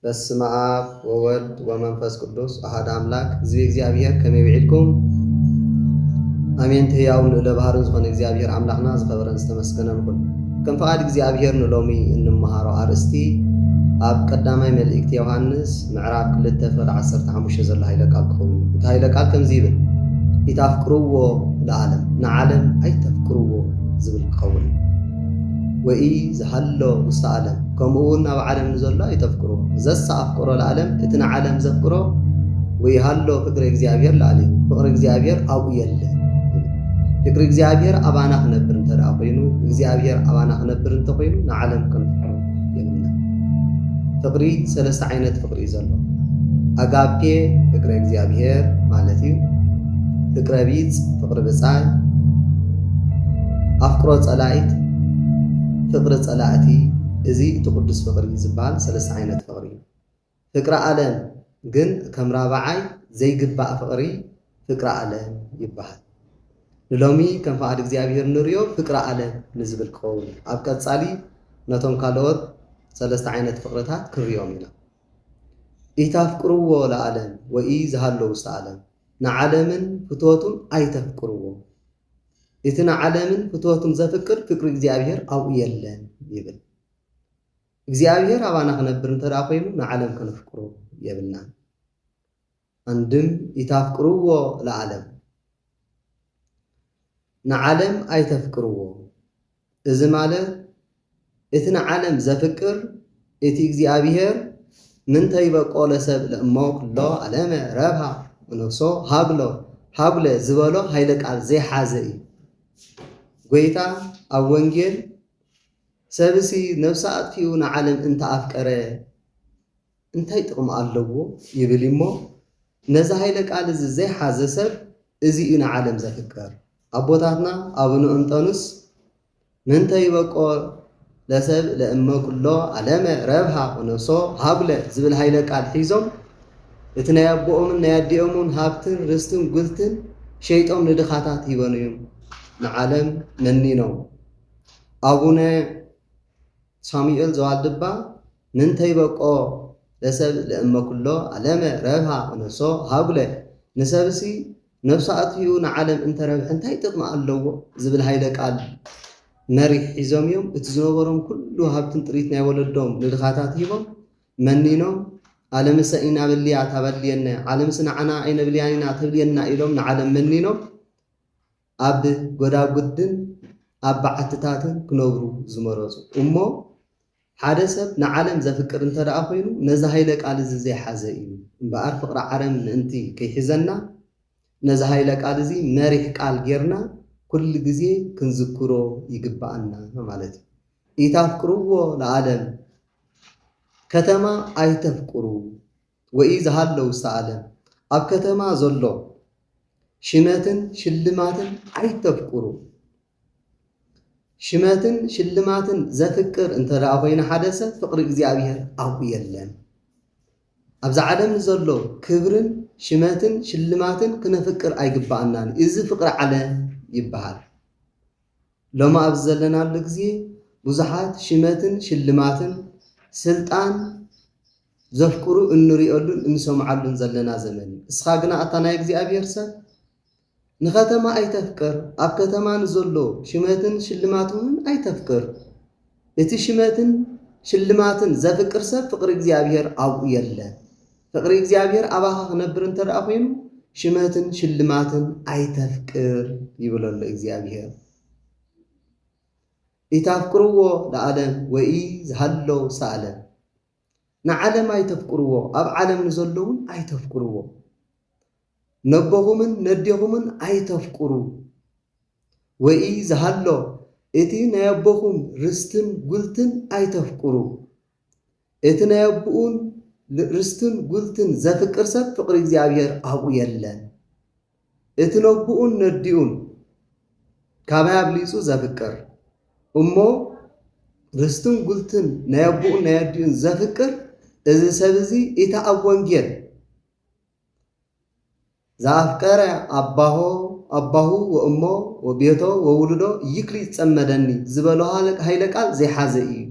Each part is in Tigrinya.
በስመ አብ ወወልድ ወመንፈስ ቅዱስ አሐድ አምላክ ዝቤ እግዚአብሔር ከመይ ይብዒልኩም አሜን። ሕያውን ለባህር ዝኾነ እግዚአብሔር አምላኽና ዝኸበረን ዝተመስገነ ይኹን። ከም ፈቃድ እግዚአብሔር ንሎሚ እንመሃሮ አርእስቲ ኣብ ቀዳማይ መልእክቲ ዮሐንስ ምዕራፍ 2:15 ዘሎ ኃይለ ቃል ክኸውን እቲ ኃይለ ቃል ከምዚ ይብል ኢታፍቅርዎ ለዓለም ንዓለም ኣይተፍቅርዎ ዝብል ክኸውን ወይ ዝሃሎ ውስተ ዓለም ከምኡውን ናብ ዓለም ንዘሎ ኣይተፍቅሮ ዘሰኣፍቅሮ ለዓለም እቲ ንዓለም ዘፍቅሮ ወይ ሃሎ ፍቅሪ እግዚአብሔር ለዓለም ፍቅሪ እግዚአብሔር ኣብኡ የለ ፍቅሪ እግዚአብሔር ኣባና ክነብር እንተደኣ ኮይኑ እግዚአብሔር ኣባና ክነብር እንተኮይኑ ንዓለም ክንፍቅሮ የብልና። ፍቅሪ ሰለስተ ዓይነት ፍቅሪ ዘሎ ኣጋፔ ፍቅሪ እግዚአብሔር ማለት እዩ፣ ፍቅረ ቢጽ ፍቅሪ ብጻይ፣ ኣፍቅሮ ጸላኢት ፍቅሪ ጸላእቲ እዚ እቲ ቅዱስ ፍቅሪ ዝበሃል ሰለስተ ዓይነት ፍቅሪ። ፍቅሪ ዓለም ግን ከም ራብዓይ ዘይግባእ ፍቅሪ ፍቅሪ ዓለም ይበሃል። ንሎሚ ከም ፈቃድ እግዚአብሔር ንሪኦ ፍቅሪ ዓለም ንዝብል ክኸውን ኣብ ቀጻሊ ነቶም ካልኦት ሰለስተ ዓይነት ፍቅርታት ክንሪኦም ኢና። ኢታፍቅርዎ ለዓለም ወይ ዝሃሎ ውስተ ዓለም ንዓለምን ፍትወቱን ኣይተፍቅርዎ እቲ ንዓለምን ፍትወቱን ዘፍቅር ፍቅሪ እግዚአብሔር ኣብኡ የለን ይብል። እግዚአብሔር ኣባና ክነብር እንተደኣ ኮይኑ ንዓለም ከነፍቅሮ የብልና። አንድም ኢታፍቅርዎ ለዓለም ንዓለም ኣይተፍቅርዎ እዚ ማለት እቲ ንዓለም ዘፍቅር እቲ እግዚአብሔር ምንተይ በቆ ለሰብ ለእሞ ኩሎ ዓለመ ረብሃ ነፍሶ ሃጉለ ዝበሎ ኃይለ ቃል ዘይሓዘ እዩ። ጎይታ ኣብ ወንጌል ሰብሲ ነፍሲ ኣጥፊኡ ንዓለም እንተኣፍቀረ እንታይ ጥቕሚ ኣለዎ ይብል እሞ ነዚ ኃይለ ቃል እዚ ዘይሓዘ ሰብ እዚ እዩ ንዓለም ዘፍቅር። ኣቦታትና ኣቡነ እንጦንስ ምንተይ በቆ ለሰብ ለእመ ኩሎ ዓለመ ረብሃ ወነፍሶ ሃጉለ ዝብል ኃይለ ቃል ሒዞም እቲ ናይ ኣቦኦምን ናይ ኣዲኦምን ሃብትን ርስትን ጉልትን ሸይጦም ንድኻታት ሂቦም እዮም ንዓለም መኒኖም። ኣቡነ ሳሙኤል ዘዋልድባ ምንተይ በቆ ለሰብ ለእመ ኩሎ ዓለመ ረብሃ ወነፍሶ ሃጉለ ንሰብሲ ነፍሲ ኣጥፊኡ ንዓለም እንተረብሐ እንታይ ጥቕሚ ኣለዎ ዝብል ኃይለ ቃል መሪሕ ሒዞም እዮም። እቲ ዝነበሮም ኩሉ ሃብትን ጥሪት ናይ ወለዶም ንድኻታት ሂቦም መኒኖም ዓለምሰ ኢና በልያ ታበልየና ዓለምስ ንዓና ኣይነብልያኒና ተብልየና ኢሎም ንዓለም መኒኖም ኣብ ጎዳጉድን ኣብ በዓትታትን ክነብሩ ዝመረፁ እሞ ሓደ ሰብ ንዓለም ዘፍቅር እንተደኣ ኮይኑ ነዚ ኃይለ ቃል እዚ ዘይሓዘ እዩ እምበኣር ፍቅሪ ዓለም ምእንቲ ከይሒዘና ነዚ ኃይለ ቃል እዚ መሪሕ ቃል ጌርና ኩሉ ግዜ ክንዝክሮ ይግባአና ማለት እዩ። ኢታፍቅርዎ ለዓለም ከተማ ኣይተፍቅሩ ወይ ዝሃሎ ውስተ ዓለም ኣብ ከተማ ዘሎ ሽመትን ሽልማትን ኣይተፍቅሩ። ሽመትን ሽልማትን ዘፍቅር እንተደኣ ኮይኑ ሓደ ሰብ ፍቅሪ እግዚአብሔር ኣብኡ የለን። ኣብዚ ዓለም ዘሎ ክብርን ሽመትን ሽልማትን ክነፍቅር ኣይግባአናን። እዚ ፍቅሪ ዓለም ይበሃል። ሎማ ኣብ ዘለናሉ ግዜ ብዙሓት ሽመትን ሽልማትን ስልጣን ዘፍቅሩ እንሪኦሉን እንሰምዓሉን ዘለና ዘመን እዩ። እስኻ ግና እታ ናይ እግዚአብሔር ሰብ ንከተማ ኣይተፍቅር፣ ኣብ ከተማ ንዘሎ ሽመትን ሽልማትን ኣይተፍቅር። እቲ ሽመትን ሽልማትን ዘፍቅር ሰብ ፍቅሪ እግዚአብሔር ኣብኡ የለን። ፍቅሪ እግዚአብሔር ኣባኻ ክነብር እንተደኣ ኮይኑ ሽመትን ሽልማትን ኣይተፍቅር ይብለሎ እግዚአብሔር። ኢታፍቅርዎ ለዓለም ወይ ዝሃሎ ውስተ ዓለም ንዓለም ኣይተፍቅርዎ ኣብ ዓለም ንዘለውን ኣይተፍቅርዎ። ነቦኹምን ነዴኹምን ኣይተፍቅሩ ወይ ዝሃሎ እቲ ናይ ኣቦኹም ርስትን ጉልትን ኣይተፍቅሩ። እቲ ናይ ኣቦኡን ርስትን ጉልትን ዘፍቅር ሰብ ፍቅሪ እግዚአብሔር ኣብኡ የለን። እቲ ነቦኡን ነዲኡን ካባይ ኣብሊፁ ዘፍቅር እሞ ርስትን ጉልትን ናይ ኣቦኡን ናይ ኣዲኡን ዘፍቅር እዚ ሰብ እዚ እቲ ኣብ ወንጌል ዘኣፍቀረ ኣባሁ ወእሞ ወቤቶ ወውልዶ ይክሊ ይጸመደኒ ዝበሎ ኃይለ ቃል ዘይሓዘ እዩ።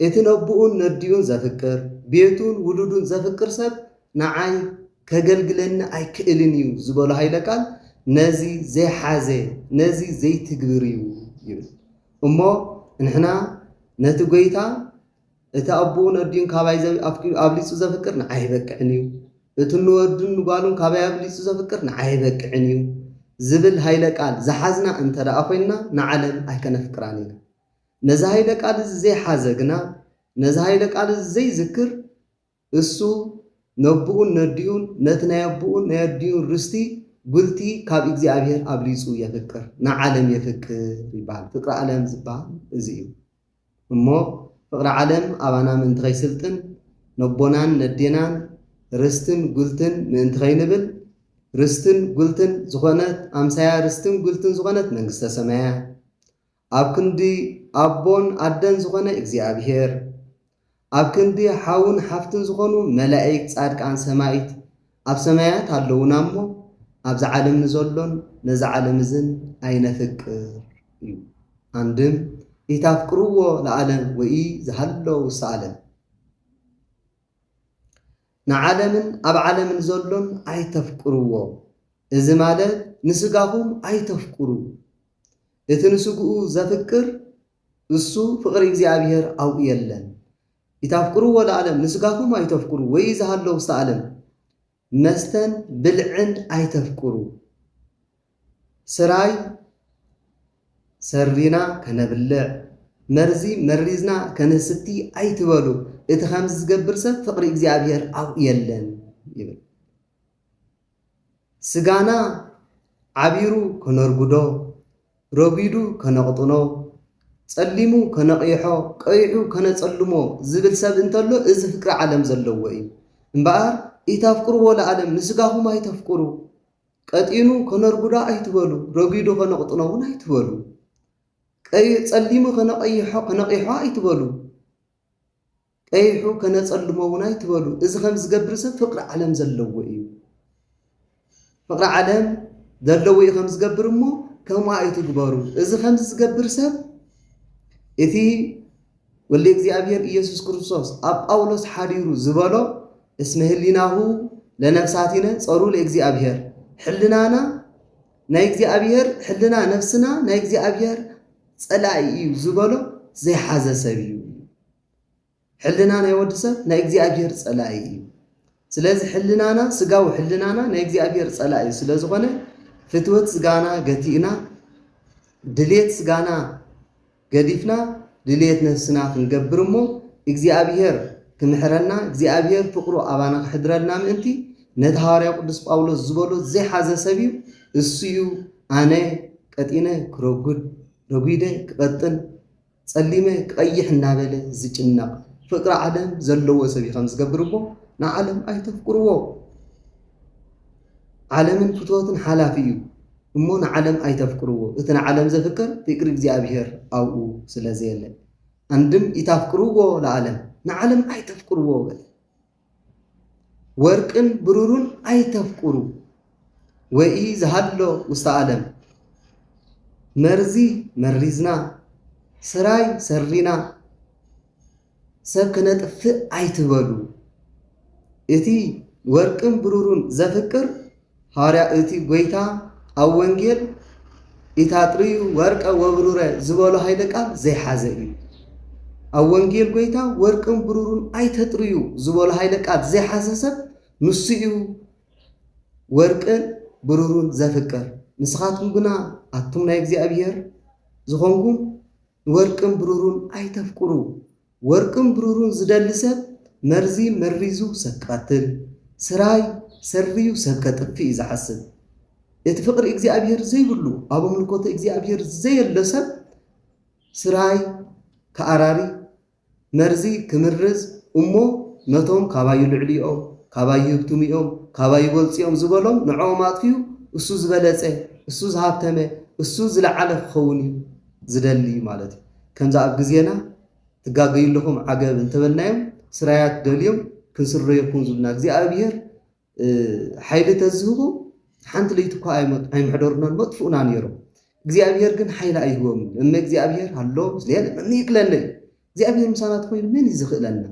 እትነብኡን ነዲዩን ዘፍቅር ቤቱን ውሉዱን ዘፍቅር ሰብ ንዓይ ከገልግለኒ ኣይክእልን እዩ ዝበሎ ሃይለ ቃል ነዚ ዘይሓዘ ነዚ ዘይትግብር እዩ ይብል እሞ ንሕና ነቲ ጎይታ እቲ ኣቦኡ ነዲዩን ካባይ ኣብሊፁ ዘፍቅር ንዓይ በቅዕን እዩ እቲ ንወዱን ንጓሉን ካባይ ኣብሊፁ ዘፍቅር ንዓይ በቅዕን እዩ ዝብል ሃይለ ቃል ዝሓዝና እንተደኣ ኮይንና ንዓለም ኣይከነፍቅራን ኢና ነዚ ሃይለ ቃል ዘይሓዘ ግና ነዚ ሃይለ ቃል ዘይዝክር እሱ ነብኡን ነዲዩን ነቲ ናይ ኣቦኡን ናይ ኣዲዩን ርስቲ ጉልቲ ካብ እግዚኣብሔር ኣብሊፁ የፍቅር ንዓለም የፍቅር ይበሃል ፍቅሪ ዓለም ዝበሃል እዚ እዩ እሞ ፍቅሪ ዓለም ኣባና ምእንቲ ከይስልጥን ነቦናን ነዴናን ርስትን ጉልትን ምእንቲ ከይንብል ርስትን ጉልትን ዝኾነት ኣምሳያ ርስትን ጉልትን ዝኾነት መንግስተ ሰማያት ኣብ ክንዲ ኣቦን ኣደን ዝኾነ እግዚኣብሔር ኣብ ክንዲ ሓውን ሓፍትን ዝኾኑ መላእክት ጻድቃን ሰማይት ኣብ ሰማያት ኣለውና እሞ ኣብዚ ዓለም ንዘሎን ነዚ ዓለም እዝን ኣይነፍቅር እዩ አንድም ኢታፍቅርዎ ለዓለም ወይ ዝሃሎ ውስተ ዓለም ንዓለምን ኣብ ዓለምን ዘሎን ኣይተፍቅርዎ እዚ ማለት ንስጋኹም ኣይተፍቅሩ እቲ ንስግኡ ዘፍቅር እሱ ፍቅሪ እግዚኣብሔር ኣብኡ የለን ኢታፍቅርዎ ለዓለም ንስጋኹም ኣይተፍቅሩ ወይ ዝሃሎ ውስተ ዓለም መስተን ብልዕን ኣይተፍቅሩ ስራይ ሰርቪና ከነብልዕ መርዚ መሪዝና ከነስቲ ኣይትበሉ እቲ ከምዚ ዝገብር ሰብ ፍቅሪ እግዚኣብሔር ኣብኡ የለን ይብል ስጋና ዓቢሩ ከነርጉዶ ረጉዱ ከነቕጥኖ ጸሊሙ ከነቕይሖ ቀይሑ ከነጸልሞ ዝብል ሰብ እንተሎ እዚ ፍቅሪ ዓለም ዘለዎ እዩ እምበኣር ኢታፍቅርዎ ለዓለም ንስጋኹም ኣይተፍቅሩ ቀጢኑ ከነርጉዳ ኣይትበሉ ረጉዱ ከነቕጥኖ እውን ኣይትበሉ ጸሊሙ ከነቕይሖ ኣይትበሉ ቀይሑ ከነጸልሞ እውን ኣይትበሉ እዚ ከም ዝገብር ሰብ ፍቅሪ ዓለም ዘለዎ እዩ ፍቅሪ ዓለም ዘለዎ እዩ ከም ዝገብር እሞ ከምኡ ኣይትግበሩ እዚ ከም ዝገብር ሰብ እቲ ወልደ እግዚአብሔር ኢየሱስ ክርስቶስ ኣብ ጳውሎስ ሓዲሩ ዝበሎ እስመ ህሊናሁ ለነፍሳቲነ ጸሩ ለእግዚአብሔር ሕልናና ናይ እግዚአብሔር ሕልና ነፍስና ናይ እግዚአብሔር ጸላኢ እዩ ዝበሎ ዘይሓዘ ሰብ እዩ ሕልና ናይ ወዲ ሰብ ናይ እግዚአብሔር ጸላኢ እዩ ስለዚ ሕልናና ስጋው ሕልናና ናይ እግዚአብሔር ጸላኢ እዩ ስለዝኾነ ፍትወት ስጋና ገቲእና ድሌት ስጋና ገዲፍና ድሌት ነፍስና ክንገብር እሞ እግዚአብሔር ክምሕረና እግዚአብሔር ፍቅሩ ኣባና ክሕድረልና ምእንቲ ነቲ ሐዋርያ ቅዱስ ጳውሎስ ዝበሎ ዘይሓዘ ሰብ እዩ እሱ እዩ ኣነ ቀጢነ ክረጉድ ረጉደ ክቐጥን ጸሊመ ክቐይሕ እናበለ ዝጭነቕ ፍቅሪ ዓለም ዘለዎ ሰብ እዩ ከም ዝገብር እሞ ንዓለም ኣይተፍቅርዎ ዓለምን ፍትወትን ሓላፊ እዩ እሞ ንዓለም ኣይተፍቅርዎ እቲ ንዓለም ዘፍቅር ፍቅሪ እግዚአብሔር ኣብኡ ስለዘየለ አንድም ኢታፍቅርዎ ለዓለም ንዓለም ኣይተፍቅርዎ ወርቅን ብሩሩን ኣይተፍቅሩ ወይ ዝሃሎ ውስተ ዓለም መርዚ መሪዝና ስራይ ሰሪና ሰብ ከነጥፍእ ኣይትበሉ እቲ ወርቅን ብሩሩን ዘፍቅር ሐዋርያ እቲ ጎይታ ኣብ ወንጌል ኢታጥርዩ ወርቀ ወብሩረ ዝበሎ ሃይለ ቃል ዘይሓዘ እዩ ኣብ ወንጌል ጎይታ ወርቅን ብሩሩን ኣይተጥርዩ ዝበሎ ሃይለ ቃል ዘይሓዘ ሰብ ንሱ እዩ ወርቅን ብሩሩን ዘፍቅር ንስኻትኩም ግና ኣቱም ናይ እግዚአብሔር ዝኾንኩም ወርቅን ብሩሩን ኣይተፍቅሩ ወርቅን ብሩሩን ዝደሊ ሰብ መርዚ መሪዙ ሰብ ክቐትል ስራይ ሰሪዩ ሰብ ከጥፊ እዩ ዝሓስብ እቲ ፍቅሪ እግዚአብሔር ዘይብሉ ኣብ ኣምልኮተ እግዚአብሔር ዘየለ ሰብ ስራይ ከኣራሪ መርዚ ክምርዝ እሞ ነቶም ካባዩ ልዕሊኦም ካባዩ ህብቱሚኦም ካባዩ በልፂኦም ዝበሎም ንዖም ኣጥፊዩ እሱ ዝበለፀ እሱ ዝሃብተመ እሱ ዝለዓለ ክኸውን እዩ ዝደሊ ማለት እዩ ከምዛ ኣብ ግዜና ትጋገዩለኹም ዓገብ እንተበልናዮም ስራያት ደልዮም ክንስረየኩም ዝብልና እግዚአብሔር ሓይሊ ተዝህቦ ሓንቲ ለይቲ እኳ ኣይምሕደሩናን መጥፉእና ነይሮም እግዚአብሔር ግን ሓይሊ ኣይህቦም እመ እግዚአብሔር ሃሎ ምስሌለ መን ይክለኒ እግዚአብሔር ምሳናት ኮይኑ ምን ይዝኽእለና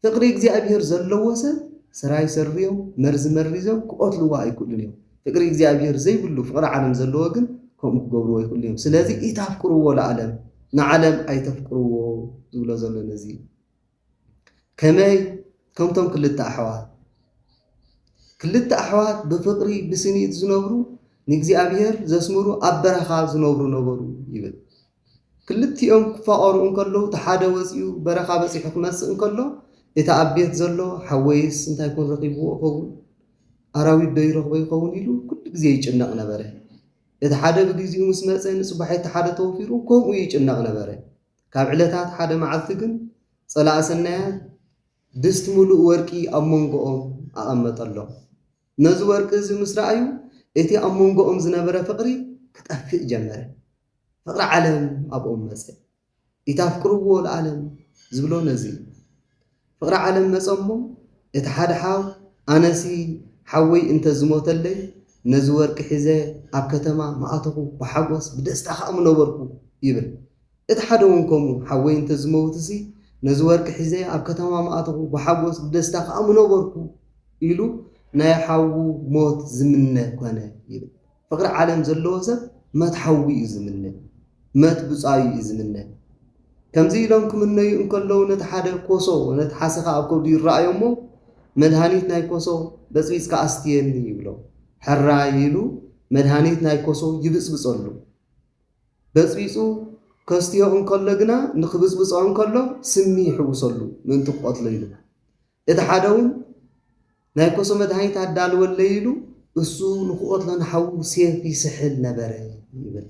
ፍቅሪ እግዚአብሔር ዘለዎ ሰብ ስራይ ሰርዮም መርዝ መሪዞም ክቆትልዋ ኣይክእሉን እዮም ፍቅሪ እግዚአብሔር ዘይብሉ ፍቅሪ ዓለም ዘለዎ ግን ከምኡ ክገብርዎ ይኽእሉ እዮም ስለዚ ኢታፍቅርዎ ለዓለም ንዓለም ኣይተፍቅርዎ ዝብሎ ዘሎ ነዚ ከመይ ከምቶም ክልተ ኣሕዋት ብፍቅሪ ብስኒት ዝነብሩ ንእግዚአብሔር ዘስምሩ ኣብ በረኻ ዝነብሩ ነበሩ ይብል ክልቲኦም ክፋቐሩ እንከለዉ እቲ ሓደ ወፂኡ በረኻ በፂሑ ክመፅእ እንከሎ እቲ ኣብ ቤት ዘሎ ሓወይስ እንታይ ኮን ረኺብዎ ይኸውን ኣራዊት ዶ ይረኽቦ ይኸውን ኢሉ ኩሉ ግዜ ይጭነቕ ነበረ እቲ ሓደ ብግዚኡ ምስ መፀ ንፅባሕ እቲ ሓደ ተወፊሩ ከምኡ ይጭነቕ ነበረ ካብ ዕለታት ሓደ መዓልቲ ግን ፀላእ ሰናያት ድስቲ ሙሉእ ወርቂ ኣብ መንጎኦም ኣቐመጠሎ ነዚ ወርቂ እዚ ምስ ረኣዩ እቲ ኣብ መንጎኦም ዝነበረ ፍቅሪ ክጠፍእ ጀመረ ፍቅሪ ዓለም ኣብኦም መፀ ኢታፍቅርዎ ለዓለም ዝብሎ ነዚ ፍቅሪ ዓለም መፀሞ እቲ ሓደ ሓው ኣነሲ ሓወይ እንተዝሞተለይ ነዚ ወርቂ ሒዘ ኣብ ከተማ ማኣተኹ ብሓጎስ ብደስታ ከዓ ምነበርኩ ይብል እቲ ሓደ እውን ከምኡ ሓወይ እንተዝመውትሲ ነዚ ወርቂ ሒዘ ኣብ ከተማ ማኣተኹ ብሓጎስ ብደስታ ከዓ ምነበርኩ ኢሉ ናይ ሓው ሞት ዝምነ ኮነ ይብል ፍቅሪ ዓለም ዘለዎ ሰብ መት ሓዊ እዩ ዝምነ መት ብፃዩ እዩ ዝምነ ከምዚ ኢሎም ክምነዩ እንከለዉ ነቲ ሓደ ኮሶ ነቲ ሓሰኻ ኣብ ከብዱ ይረኣዮ እሞ መድሃኒት ናይ ኮሶ በፅቢፅካ ኣስትየኒ ይብሎ ሕራ ኢሉ መድሃኒት ናይ ኮሶ ይብፅብፀሉ በፅቢፁ ከስትዮ እንከሎ ግና ንክብፅብፆ እንከሎ ስሚ ይሕውሰሉ ምእንቲ ክቆትሎ ኢሉ እቲ ሓደ እውን ናይ ኮሶ መድሃኒት ኣዳልወለ ኢሉ እሱ ንክቆትሎ ንሓው ሴፍ ይስሕል ነበረ ይብል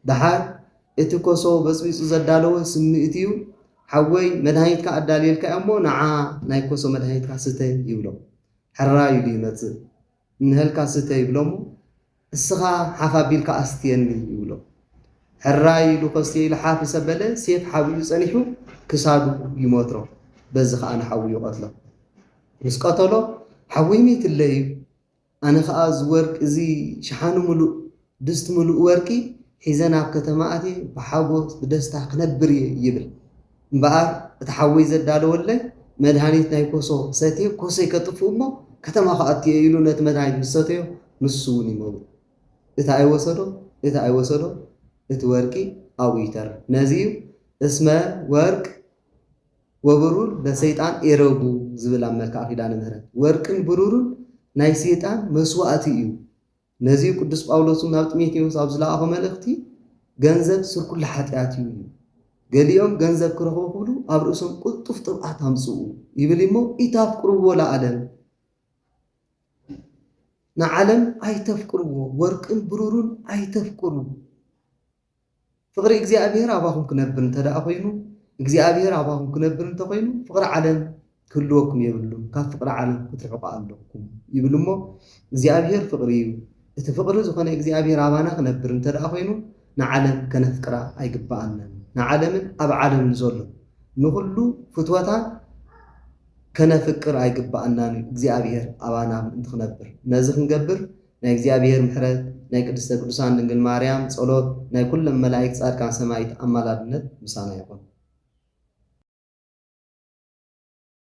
ድሓር እቲ ኮሶ በፅቢፁ ዘዳለወ ስምዒት እዩ ሓወይ መድሃኒትካ ኣዳልየልካ እሞ ንዓ ናይ ኮሶ መድሃኒትካ ስተ ይብሎ ሕራ ኢሉ ይመፅእ ንህልካ ስተ ይብሎ እሞ እስኻ ሓፍ ኣቢልካ ኣስትየኒ ይብሎ ሕራ ኢሉ ከስትየ ኢሉ ሓፍ ሰበለ ሴፍ ሓቢሉ ፀኒሑ ክሳዱ ይሞትሮ በዚ ከዓ ንሓዊ ይቆትሎ ምስ ቀተሎ ሓወይ ሜትለ እዩ ኣነ ከዓ ዝወርቂ እዚ ሸሓኑ ሙሉእ ድስቲ ሙሉእ ወርቂ ሒዘን ኣብ ከተማ ኣትየ ብሓጎስ ብደስታ ክነብር እየ ይብል እምበኣር እቲ ሓወይ ዘዳለወለይ መድሃኒት ናይ ኮሶ ሰትየ ኮሶይ ከጥፍኡ እሞ ከተማ ከኣትየ ኢሉ ነቲ መድሃኒት ምስ ሰትዮ ንሱ እውን ይመውት እቲ ኣይወሰዶ እቲ ወርቂ ኣብኡ ይተርፍ ነዚ እዩ እስመ ወርቅ ወብሩር ለሰይጣን ኤረጉ ዝብል ኣብ መልክዕ ኪዳነ ምህረት ወርቅን ብሩርን ናይ ሰይጣን መስዋእቲ እዩ ነዚ ቅዱስ ጳውሎስ ናብ ጢሞቴዎስ ኣብ ዝለኣኾ መልእኽቲ ገንዘብ ስርኩል ሓጢኣት እዩ ገሊኦም ገንዘብ ክረኽቡ ክብሉ ኣብ ርእሶም ቁልጡፍ ጥብዓት ኣምፅኡ ይብል እሞ ኢታፍቅርዎ ለዓለም ንዓለም ኣይተፍቅርዎ ወርቅን ብሩርን ኣይተፍቅሩ ፍቅሪ እግዚኣብሔር ኣባኹም ክነብር እንተደኣ ኮይኑ እግዚኣብሔር ኣባኹም ክነብር እንተኮይኑ ፍቅሪ ዓለም ክህልወኩም የብሉን ካብ ፍቅሪ ዓለም ክትርሕቁ ኣለኩም ይብል እሞ እግዚኣብሔር ፍቅሪ እዩ እቲ ፍቅሪ ዝኾነ እግዚኣብሔር ኣባና ክነብር እንተደኣ ኮይኑ ንዓለም ከነፍቅራ ኣይግባአናን ንዓለምን ኣብ ዓለም ንዘሎ ንኩሉ ፍትወታት ከነፍቅር ኣይግባአናን እግዚኣብሔር ኣባና እንትክነብር ነዚ ክንገብር ናይ እግዚኣብሔር ምሕረት ናይ ቅድስተ ቅዱሳን ድንግል ማርያም ጸሎት ናይ ኩሎም መላእክት ጻድቃን ሰማዕት ኣማላድነት ምሳና ይኹን